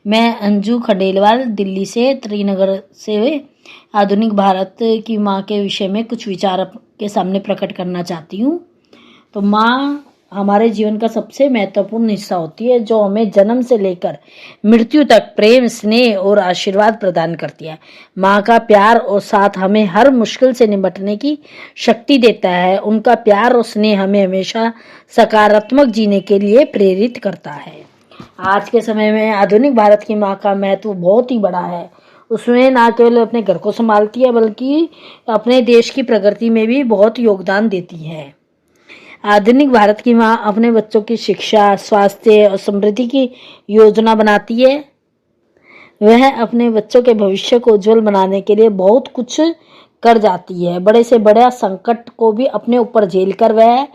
मैं अंजू खंडेलवाल दिल्ली से त्रिनगर से आधुनिक भारत की माँ के विषय में कुछ विचार आपके सामने प्रकट करना चाहती हूँ। तो माँ हमारे जीवन का सबसे महत्वपूर्ण हिस्सा होती है, जो हमें जन्म से लेकर मृत्यु तक प्रेम, स्नेह और आशीर्वाद प्रदान करती है। माँ का प्यार और साथ हमें हर मुश्किल से निपटने की शक्ति देता है। उनका प्यार और स्नेह हमें हमेशा सकारात्मक जीने के लिए प्रेरित करता है। आज के समय में आधुनिक भारत की माँ का महत्व बहुत ही बड़ा है। उसमें ना केवल अपने घर को संभालती है, बल्कि अपने देश की प्रगति में भी बहुत योगदान देती है। आधुनिक भारत की माँ अपने बच्चों की शिक्षा, स्वास्थ्य और समृद्धि की योजना बनाती है। वह अपने बच्चों के भविष्य को उज्जवल बनाने के लिए बहुत कुछ कर जाती है। बड़े से बड़ा संकट को भी अपने ऊपर झेलकर वह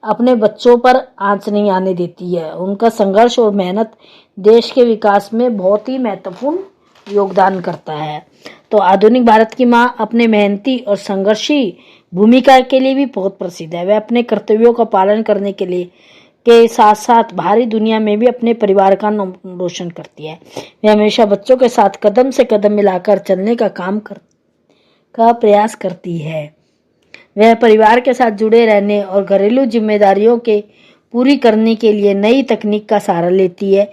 अपने बच्चों पर आंच नहीं आने देती है। उनका संघर्ष और मेहनत देश के विकास में बहुत ही महत्वपूर्ण योगदान करता है। तो आधुनिक भारत की माँ अपने मेहनती और संघर्षी भूमिका के लिए भी बहुत प्रसिद्ध है। वह अपने कर्तव्यों का पालन करने के साथ साथ बाहरी दुनिया में भी अपने परिवार का नाम रोशन करती है। वह हमेशा बच्चों के साथ कदम से कदम मिलाकर चलने का प्रयास करती है। वह परिवार के साथ जुड़े रहने और घरेलू जिम्मेदारियों के पूरी करने के लिए नई तकनीक का सहारा लेती है।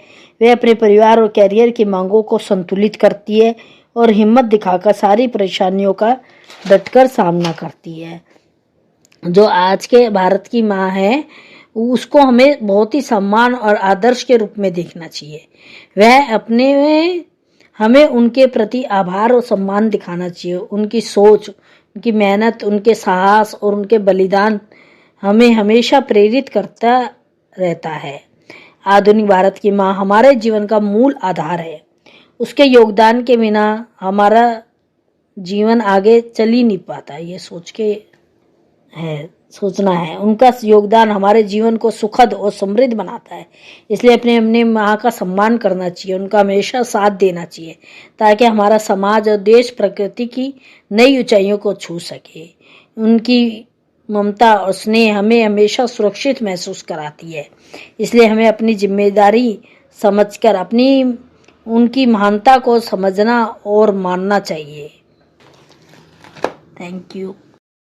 वह अपने परिवार और कैरियर की मांगों को संतुलित करती है और हिम्मत दिखाकर सारी परेशानियों का डटकर सामना करती है। जो आज के भारत की माँ है, उसको हमें बहुत ही सम्मान और आदर्श के रूप में देखना चाहिए। हमें उनके प्रति आभार और सम्मान दिखाना चाहिए। उनकी सोच, उनकी मेहनत, उनके साहस और उनके बलिदान हमें हमेशा प्रेरित करता रहता है। आधुनिक भारत की माँ हमारे जीवन का मूल आधार है। उसके योगदान के बिना हमारा जीवन आगे चल ही नहीं पाता। ये सोचना है। उनका योगदान हमारे जीवन को सुखद और समृद्ध बनाता है। इसलिए अपने माँ का सम्मान करना चाहिए, उनका हमेशा साथ देना चाहिए, ताकि हमारा समाज और देश प्रकृति की नई ऊंचाइयों को छू सके। उनकी ममता और स्नेह हमें हमेशा सुरक्षित महसूस कराती है। इसलिए हमें अपनी जिम्मेदारी समझकर उनकी महानता को समझना और मानना चाहिए। Thank you.